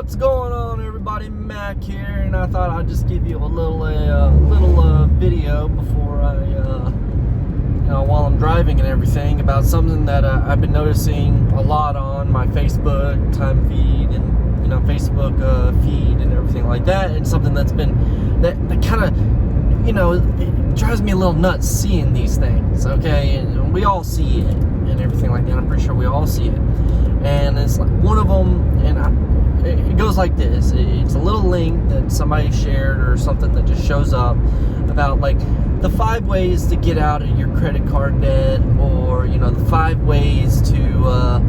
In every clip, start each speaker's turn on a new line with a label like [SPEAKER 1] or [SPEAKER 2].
[SPEAKER 1] What's going on, everybody? Mac here, and I thought I'd just give you a little video before I, while I'm driving and everything, about something that I've been noticing a lot on my Facebook time feed and Facebook feed and everything like that, and something that's been that kind of it drives me a little nuts seeing these things. Okay, and we all see it and everything like that. I'm pretty sure we all see it, and it's like one of them, and it goes like this. It's a little link that somebody shared or something that just shows up about like the 5 ways to get out of your credit card debt, or the 5 ways to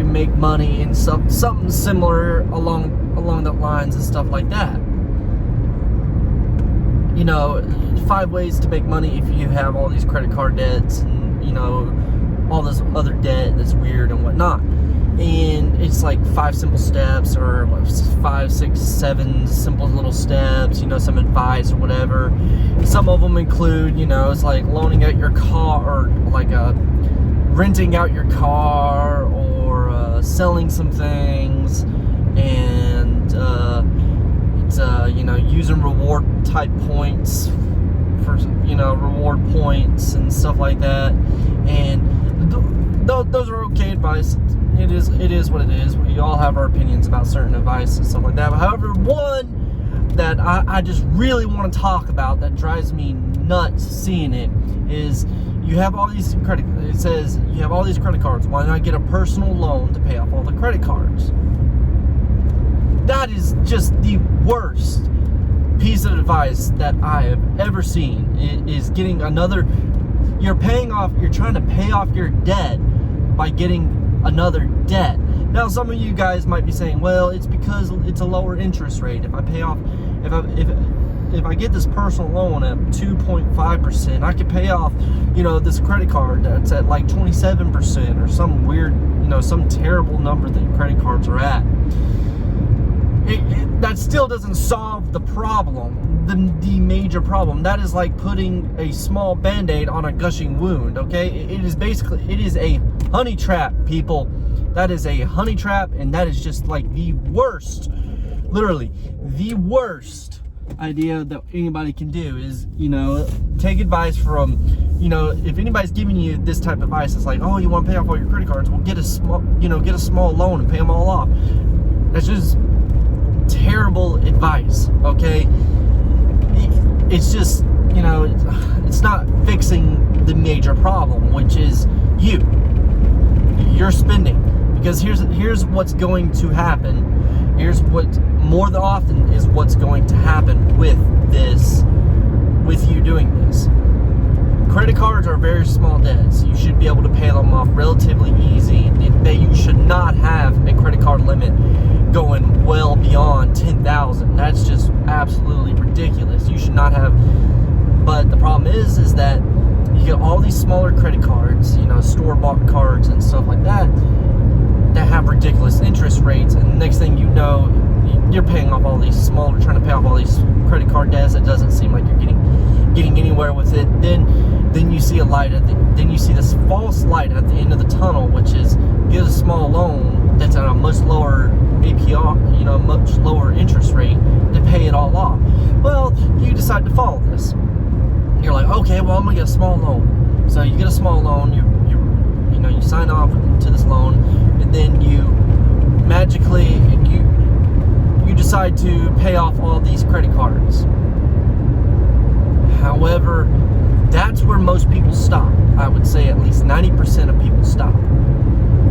[SPEAKER 1] make money and something similar along the lines and stuff like that. 5 ways to make money if you have all these credit card debts and all this other debt that's weird and whatnot. And it's like 5 simple steps, or 5, 6, 7 simple little steps, some advice or whatever. Some of them include, it's like loaning out your car, or like renting out your car, or selling some things, and it's using reward type points for reward points and stuff like that. And those are okay advice. It is what it is. We all have our opinions about certain advice and stuff like that. But however, one that I just really want to talk about that drives me nuts seeing it is, you have all these credit cards. Why not get a personal loan to pay off all the credit cards? That is just the worst piece of advice that I have ever seen. It is getting another. You're trying to pay off your debt by getting another debt. Now, some of you guys might be saying, well, it's because it's a lower interest rate. If I get this personal loan at 2.5%, I could pay off, this credit card that's at like 27%, or some weird, some terrible number that credit cards are at. That still doesn't solve the problem, the major problem. That is like putting a small band-aid on a gushing wound, okay? It is a honey trap, people. That is a honey trap, and that is just like the worst, literally, the worst idea that anybody can do is, take advice from, if anybody's giving you this type of advice, it's like, oh, you want to pay off all your credit cards? Well, get a small loan and pay them all off. That's just terrible advice, okay? It's just, it's not fixing the major problem, which is you're spending. Because here's what's going to happen. Here's what more than often is what's going to happen with you doing this. Credit cards are very small debts. You should be able to pay them off relatively easy. You should not have a credit card limit going well beyond $10,000. That's just absolutely ridiculous. You should not have. But the problem is that you get all these smaller credit cards, store-bought cards and stuff like that have ridiculous interest rates, and the next thing you know, you're paying off all these trying to pay off all these credit card debts. It doesn't seem like you're getting anywhere with it. Then you see then you see this false light at the end of the tunnel, which is get a small loan that's at a much lower APR, much lower interest rate to pay it all off. Well, you decide to follow this. You're like, okay, well, I'm gonna get a small loan. So you get a small loan. You sign off to this loan, and then you magically you decide to pay off all these credit cards. However, that's where most people stop. I would say at least 90% of people stop.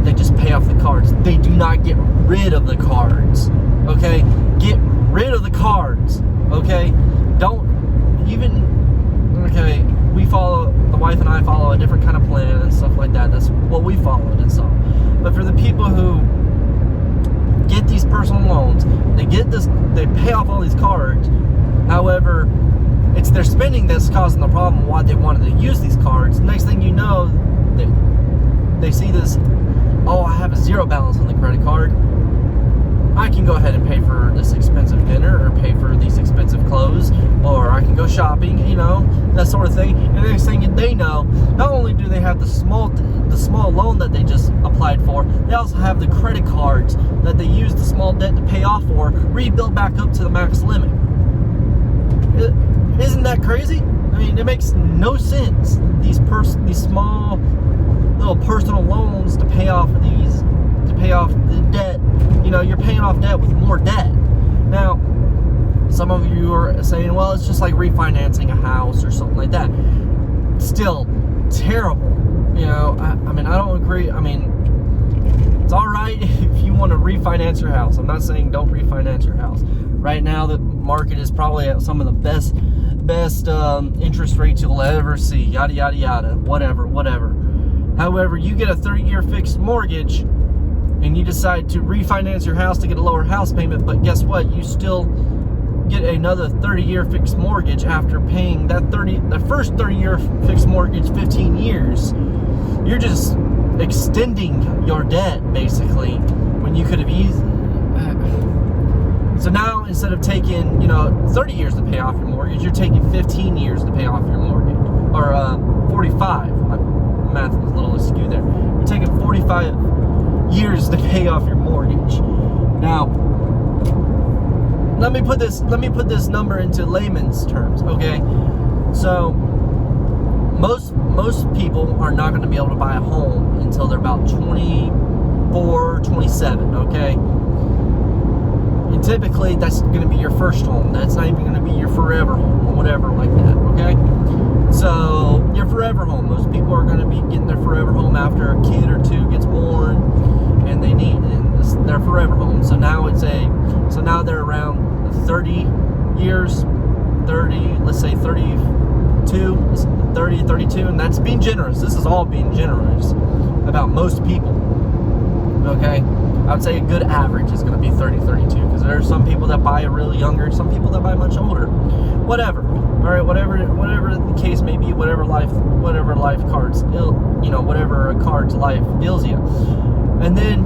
[SPEAKER 1] They just pay off the cards. They do not get rid of the cards. Okay? Get rid of the cards. Okay? The wife and I follow a different kind of plan and stuff like that. That's what we followed and stuff. But for the people who get these personal loans, they pay off all these cards. However, it's their spending that's causing the problem, why they wanted to use these cards. Next thing you know, they see this, oh, I have a zero balance on the credit card. I can go ahead and pay for this expensive dinner, or pay for these expensive clothes, or I can go shopping, that sort of thing. And the next thing they know, not only do they have the small loan that they just applied for, they also have the credit cards that they use the small debt to pay off for rebuilt back up to the max limit. Isn't that crazy? I mean, it makes no sense. These small little personal loans to pay off the debt. You know, you're paying off debt with more debt. Now, some of you are saying, well, it's just like refinancing a house or something like that. Still terrible. You know, I mean, I don't agree. I mean, it's all right if you want to refinance your house. I'm not saying don't refinance your house. Right now, the market is probably at some of the best interest rates you'll ever see. Yada, yada, yada. Whatever. However, you get a 30-year fixed mortgage and you decide to refinance your house to get a lower house payment, but guess what? You still get another 30-year fixed mortgage after paying the first 30-year fixed mortgage 15 years. You're just extending your debt, basically, when you could have easily. So now, instead of taking, 30 years to pay off your mortgage, you're taking 15 years to pay off your mortgage. Or 45. My math was a little askew there. You're taking 45 years to pay off your mortgage. Now, let me put this number into layman's terms, okay? So, most people are not going to be able to buy a home until they're about 24, 27, okay? And typically, that's going to be your first home. That's not even going to be your forever home or whatever like that, okay? So, your forever home. Most people are going to be getting their forever home after a kid or two gets born, and they need their forever home. So now they're around 30 years, let's say 32, and that's being generous. This is all being generous about most people, okay? I would say a good average is going to be 30, 32, because there are some people that buy really younger, some people that buy much older. Whatever. All right, whatever the case may be, whatever life cards, whatever a card's life deals you. And then,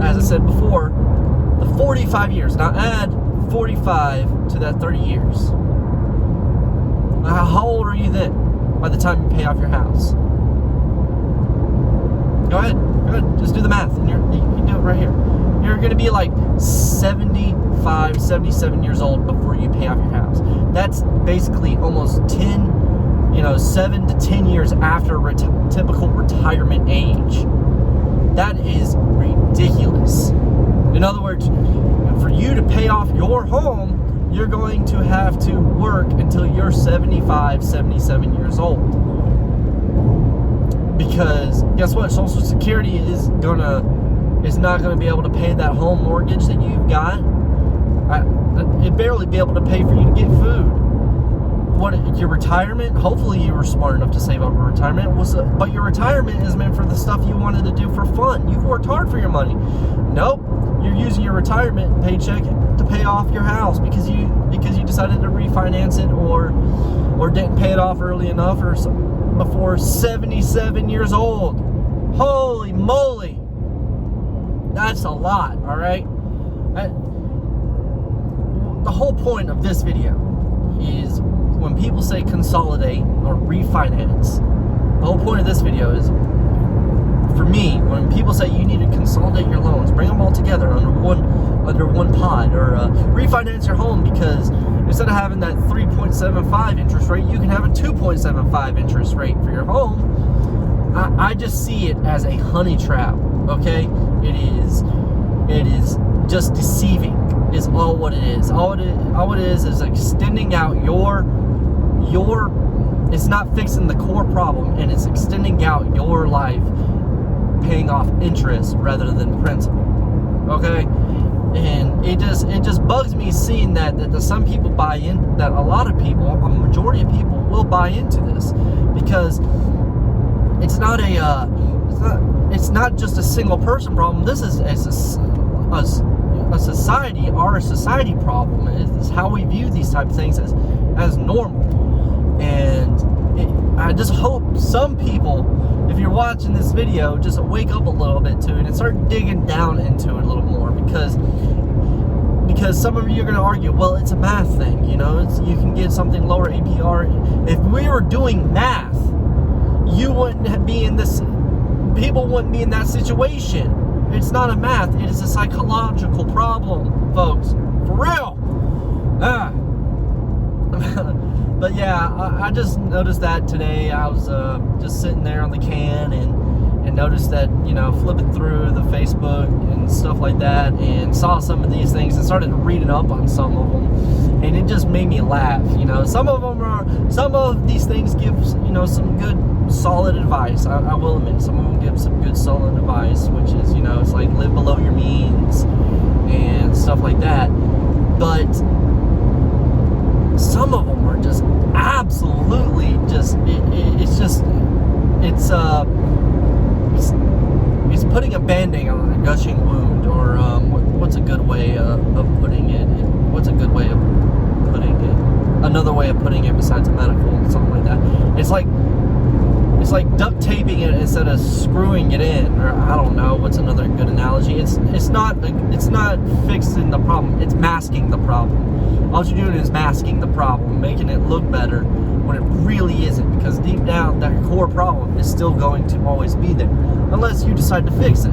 [SPEAKER 1] as I said before, the 45 years. Now add 45 to that 30 years. Now, how old are you then by the time you pay off your house? Go ahead. Just do the math. And you can do it right here. You're going to be like 75, 77 years old before you pay off your house. That's basically almost 7 to 10 years after typical retirement age. That is ridiculous. In other words, for you to pay off your home, you're going to have to work until you're 75, 77 years old. Because guess what? Social Security is not gonna be able to pay that home mortgage that you've got. It'd barely be able to pay for you to get food. What your retirement? Hopefully you were smart enough to save up for retirement. But your retirement is meant for the stuff you wanted to do for fun. You've worked hard for your money. Nope, you're using your retirement paycheck to pay off your house because you decided to refinance it or didn't pay it off early enough or before 77 years old. Holy moly, that's a lot. All right. The whole point of this video is when people say consolidate or refinance. The whole point of this video is, for me, when people say you need to consolidate your loans, bring them all together under one pod, or refinance your home, because instead of having that 3.75 interest rate, you can have a 2.75 interest rate for your home. I just see it as a honey trap. Okay, it is just deceiving. Is all what it is. All it is extending out your. It's not fixing the core problem, and it's extending out your life, paying off interest rather than principal. Okay, and it just bugs me seeing that some people buy in, that a lot of people, a majority of people, will buy into this, because it's not just a single person problem. This is a society, our society problem. Is how we view these type of things as normal. And I just hope some people, if you're watching this video, just wake up a little bit to it and start digging down into it a little more, because some of you are going to argue, well, it's a math thing, you can get something lower APR. If we were doing math, people wouldn't be in that situation. It's not a math. It is a psychological problem, folks. For real. But yeah, I just noticed that today. I was just sitting there on the can and noticed that, you know, flipping through the Facebook and stuff like that, and saw some of these things and started reading up on some of them, and it just made me laugh. You know, some of these things give, you know, some good solid advice. I will admit, some of them give some good solid advice, which is, you know, it's like live below your means and stuff like that. But some of them are just absolutely just it's putting a band-aid on a gushing wound, or what's a good way of putting it? What's a good way of putting it? Another way of putting it besides a medical, something like that. It's like duct taping it instead of screwing it in, or I don't know what's another good analogy. It's not fixing the problem. It's masking the problem. All you're doing is masking the problem, making it look better when it really isn't, because deep down that core problem is still going to always be there unless you decide to fix it.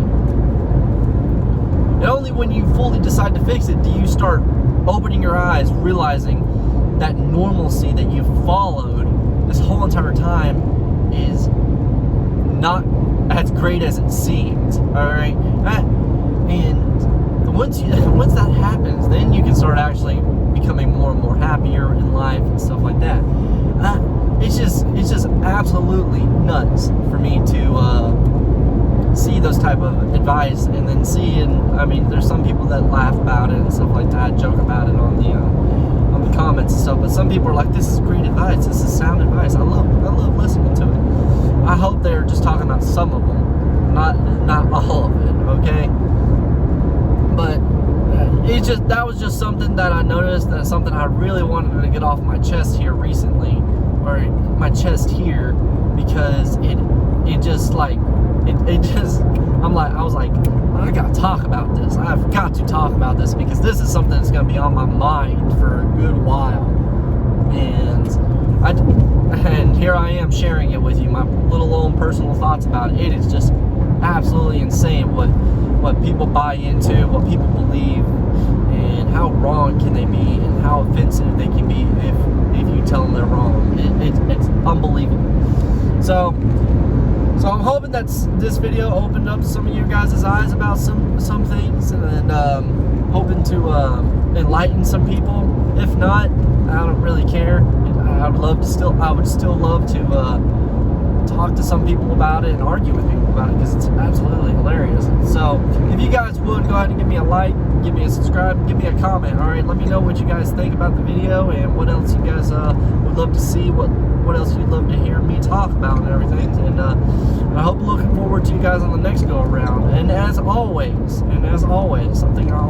[SPEAKER 1] And only when you fully decide to fix it do you start opening your eyes, realizing that normalcy that you followed this whole entire time is not as great as it seems. Alright? And once that happens, then you can start actually becoming more and more happier in life and stuff like that. It's just absolutely nuts for me to see those type of advice, and then I mean, there's some people that laugh about it and stuff like that, joke about it on the comments and stuff, but some people are like, this is great advice, this is sound advice. I love listening to it. I hope they're just talking about some of them, not all of it, okay? But that was just something that I noticed, that's something I really wanted to get off my chest here recently, or my chest here, because I was like, I gotta talk about this. I've got to talk about this, because this is something that's gonna be on my mind for a good while. And here I am sharing it with you, my little own personal thoughts about it. It is just absolutely insane what people buy into, what people believe, and how wrong can they be, and how offensive they can be if you tell them they're wrong. It's unbelievable. So I'm hoping that this video opened up some of you guys' eyes about some things, and hoping to enlighten some people. If not, I don't really care. I would still love to talk to some people about it and argue with people about it, because it's absolutely hilarious. So if you guys would go ahead and give me a like, give me a subscribe, give me a comment. All right, let me know what you guys think about the video, and what else you guys would love to see, what else you'd love to hear me talk about and everything. And I hope looking forward to you guys on the next go around. And as always, something I